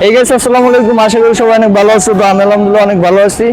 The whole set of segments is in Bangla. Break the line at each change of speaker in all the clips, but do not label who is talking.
এই গাইস আসসালামু আলাইকুম, আশা করি সবাই অনেক ভালো আছো। তো আমি আলহামদুলিল্লাহ অনেক ভালো আছি।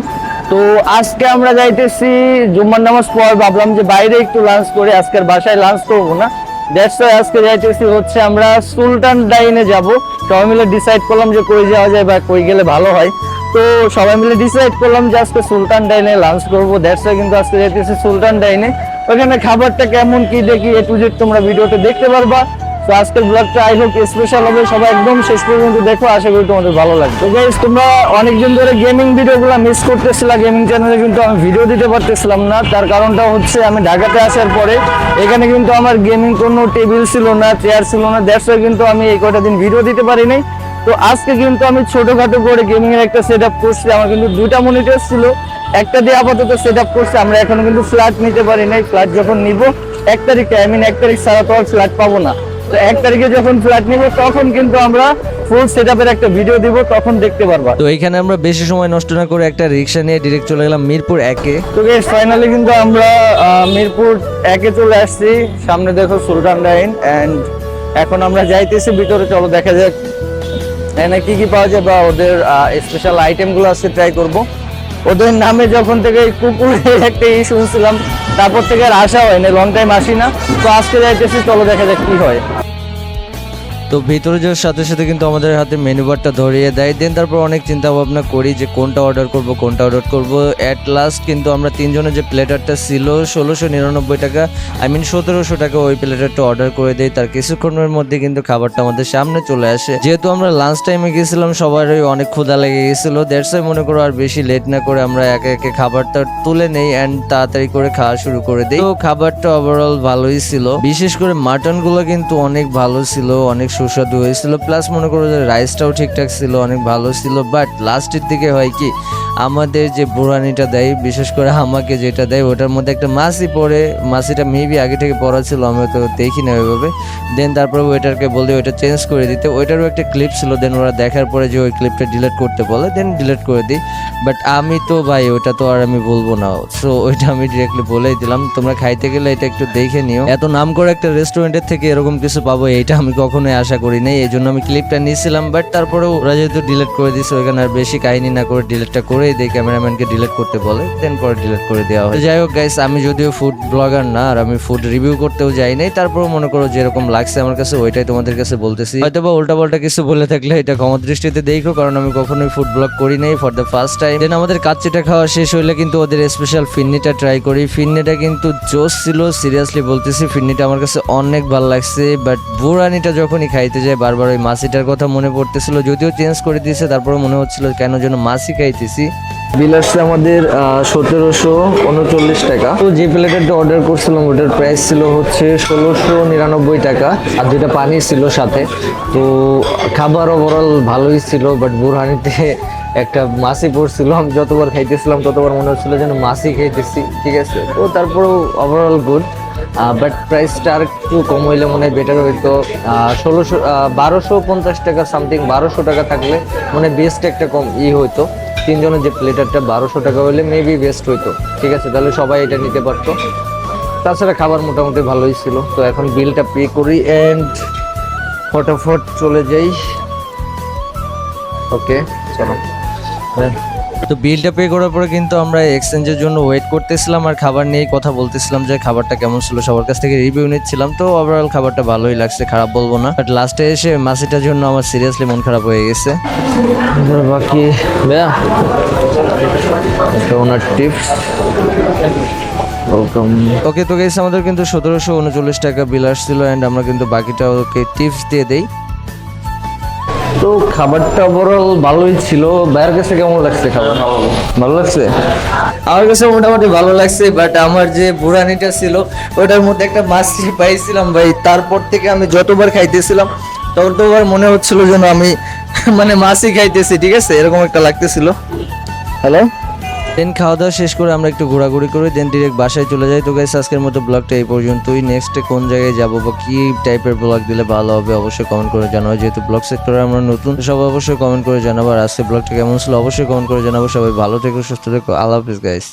তো আজকে আমরা যাইতেছি জুম্মার নামাজ পর ভাবলাম যে বাইরে একটু লাঞ্চ করে, আজকের বাসায় লাঞ্চ করবো না, দ্যাটস ওয়াই আজকে যাইতেছি হচ্ছে আমরা সুলতান ডাইনে যাব। সবাই মিলে ডিসাইড করলাম যে কই যাওয়া যায় বা কই গেলে ভালো হয়। তো সবাই মিলে ডিসাইড করলাম যে আজকে সুলতান ডাইনে লাঞ্চ করবো, দ্যাটস ওয়াই কিন্তু আজকে যাইতেছি সুলতান ডাইনে। ওখানে খাবারটা কেমন কি দেখি এ টু জেড তোমরা ভিডিওতে দেখতে পারবা। তো আজকের ব্লগটা আই হোপ স্পেশাল হবে, সবাই একদম শেষ পর্যন্ত দেখো, আশা করি তোমাদের ভালো লাগবে। তো গাইস তোমরা অনেকদিন ধরে গেমিং ভিডিওগুলো মিস করতেছিলা, গেমিং চ্যানেলে কিন্তু আমি ভিডিও দিতে পারতেছিলাম না। তার কারণটা হচ্ছে আমি ঢাকাতে আসার পরে এখানে কিন্তু আমার গেমিং কোনো টেবিল ছিল না, চেয়ার ছিল না, দ্যাটস ওয়াই কিন্তু আমি এই কয়টা দিন ভিডিও দিতে পারি নাই। তো আজকে কিন্তু আমি ছোটখাটো করে গেমিং এর একটা সেট আপ করছি। আমার কিন্তু দুইটা মনিটর ছিল, একটা দিয়ে আপাতত সেট আপ করছি। আমরা এখনো কিন্তু ফ্ল্যাট নিতে পারি নাই, ফ্ল্যাট যখন নিব 1 তারিখে, 1 তারিখ ছাড়া তো আর ফ্ল্যাট পাবো না। তো 1 তারিখে যখন ফ্ল্যাট নিব তখন কিন্তু আমরা ফুল সেটআপের একটা ভিডিও দিব, তখন দেখতে পারবা।
তো এইখানে আমরা বেশি সময় নষ্ট না করে একটা রিক্সা নিয়ে ডিরেক্ট চলে গেলাম মিরপুর 1-এ।
তো গাইস ফাইনালি কিন্তু আমরা মিরপুর 1-এ চলে আসছি। সামনে দেখো সুলতান ডাইন, এন্ড এখন আমরা যাইতেছি ভিতরে। চলো দেখা যাক এখানে কি কি পাওয়া যায় বা ওদের স্পেশাল আইটেম গুলো আছে ট্রাই করব। ওদের নামে যখন থেকে কুকুরের একটা শুনছিলাম, তারপর থেকে আর আসা হয় না, লং টাইম আসি না। তো আজকে যাইতেছি, চলো দেখা যাক কি হয়।
তো ভিতরে যাওয়ার সাথে সাথে কিন্তু আমাদের হাতে মেনু বারটা ধরিয়ে দেয়। দেন তারপর অনেক চিন্তা ভাবনা করি যে কোনটা অর্ডার করব। অ্যাট লাস্ট কিন্তু আমরা তিনজনের যে প্লেটারটা ছিল 1699 টাকা, 1700 টাকা ওই প্লেটারটা অর্ডার করে দেই। তার কিছুক্ষণের মধ্যে কিন্তু খাবারটা আমাদের সামনে চলে আসে। যেহেতু আমরা লাঞ্চ টাইমে গেছিলাম, সবারই অনেক ক্ষুধা লেগে গেছিলো, দ্যাটস ওয়াই মনে করো আর বেশি লেট না করে আমরা একে একে খাবারটা তুলে নেই অ্যান্ড তাড়াতাড়ি করে খাওয়া শুরু করে দিই। তো খাবারটা ওভারঅল ভালোই ছিল, বিশেষ করে মাটন গুলো কিন্তু অনেক ভালো ছিল, অনেক সুস্বাদু হয়েছিল। প্লাস মনে করো যে রাইসটাও ঠিকঠাক ছিল, অনেক ভালো ছিল। বাট লাস্টের দিকে হয় কি, আমাদের যে বুড়ানিটা দেয়, বিশেষ করে আমাকে যেটা দেয়, ওটার মধ্যে একটা মাছি পড়ে। মাছিটা মেবি আগে থেকে পড়া ছিল, আমি তো দেখি না ওইভাবে। দেন তারপরে ওয়েটারকে বলতে ওইটা চেঞ্জ করে দিতে। ওইটারও একটা ক্লিপ ছিল, দেন ওরা দেখার পরে যে ওই ক্লিপটা ডিলিট করতে বলে, দেন ডিলিট করে দিই। বাট আমি তো ভাই ওটা তো আর আমি বলবো না, সো ওইটা আমি ডিরেক্টলি বলেই দিলাম, তোমরা খাইতে গেলে এটা একটু দেখে নিও। এত নাম করে একটা রেস্টুরেন্টের থেকে এরকম কিছু পাবো এটা আমি কখনোই আশা করি নাই, এই জন্য আমি ক্লিপটা নিয়েছিলাম। বাট তারপরে ওরা যেহেতু ডিলিট করে দিচ্ছে, ওইখানে আর বেশি কাহিনী না করে ডিলিটটা করেই দেয়, ক্যামেরাম্যানকে ডিলিট করতে বলে, দেন পরে ডিলিট করে দেওয়া হয়। যাই হোক গাইস, আমি যদিও ফুড ব্লগার না আর আমি ফুড রিভিউ করতেও যাই নাই, তারপরে মনে করো যেরকম লাগছে আমার কাছে ওইটাই তোমাদের কাছে বলতেছি। হয়তো বা উল্টা পাল্টা কিছু বলে থাকলে এটা ক্ষমা দৃষ্টিতে দেখো, কারণ আমি কখনোই ফুড ব্লগ করি নাই, ফর দ্য ফার্স্ট টাইম। দেন আমাদের কাচ্চিটা খাওয়া শেষ হইলে কিন্তু ওদের স্পেশাল ফিন্নিটা ট্রাই করি। ফিন্নিটা কিন্তু জোস ছিল, সিরিয়াসলি বলতেছি, ফিন্নিটা আমার কাছে অনেক ভালো লাগছে। বাট বুড়ানিটা যখনই খাইতে যায় বারবার ওই মাছিটার কথা মনে পড়তেছিল, যদিও চেঞ্জ করে দিয়েছে, তারপরে মনে হচ্ছিল কেন যেন মাছি খাইতেছি।
বিল আসছে আমাদের 1739 টাকা। তো যে প্লেটারটা অর্ডার করছিলাম ওটার প্রাইস ছিল হচ্ছে 1699 টাকা, আর দুইটা পানি ছিল সাথে। তো খাবার ওভারঅল ভালোই ছিল, বাট বুরহানিতে একটা মাছি পড়ছিল। আমি যতবার খাইতেছিলাম ততবার মনে হচ্ছিল যেন মাছি খাইতেছি, ঠিক আছে। তো তারপরেও ওভারঅল গুড, বাট প্রাইসটা আর একটু কম হইলে মনে হয় বেটার হইতো। 1250 টাকা সামথিং, 1200 টাকা থাকলে মানে বেস্ট একটা কম হইতো। তিনজনের যে প্লেটারটা 1200 টাকা হলে মেবি বেস্ট হইতো, ঠিক আছে, তাহলে সবাই এটা নিতে পারতো। তাছাড়া খাবার মোটামুটি ভালোই ছিল। তো এখন বিলটা পে করি এন্ড ফটাফট চলে যাই। ওকে চলো।
তো বিলটা পে করার পরে কিন্তু আমরা এক্সচেঞ্জের জন্য ওয়েট করতেছিলাম আর খাবার নিয়েই কথা বলতেছিলাম যে খাবারটা কেমন ছিল, সবার কাছ থেকে রিভিউ নিচ্ছিলাম। তো ওভারঅল খাবারটা ভালোই লাগছে, খারাপ বলবো না। বাট লাস্টে এসে মাছিটার জন্য আমার সিরিয়াসলি মন খারাপ হয়ে গেছে।
বাকি ভাইয়া ওনার টিপস ওয়েলকাম।
ওকে, তো গাইস আমাদের কিন্তু 1739 টাকা বিল আসছিল এন্ড আমরা কিন্তু বাকিটা ওকে টিপস দিয়ে দেই।
তো খাবারটা ওভারঅল ভালোই ছিল। ভাইয়ের কাছে কেমন লাগছে খাবার? ভালো লাগছে?
আমার কাছে মোটামুটি ভালো লাগছে। বাট আমার যে বুড়ানিটা ছিল ওটার মধ্যে একটা মাছি পাইছিলাম ভাই, তারপর থেকে আমি যতবার খাইতেছিলাম ততবার মনে হচ্ছিল যেন আমি মানে মাছি খাইতেছি, ঠিক আছে, এরকম একটা লাগতেছিল। হ্যালো। দেন খাওয়া দাওয়া শেষ করে আমরা একটু ঘোরাঘুরি করে দেন ডিরেক্ট বাসায় চলে যাই। তো গাইস আজকের মতো ব্লগটা এই পর্যন্তই। নেক্সটে কোন জায়গায় যাবো বা কি টাইপের ব্লগ দিলে ভালো হবে অবশ্যই কমেন্ট করে জানাবো, যেহেতু ব্লগ সেক্টরে আমরা নতুন, সবাই অবশ্যই কমেন্ট করে জানাবো। আর আজকে ব্লগটা কেমন ছিল অবশ্যই কমেন্ট করে জানাবো। সবাই ভালো থেকো, সুস্থ থেকো, আল্লাহ হাফিজ গাইস।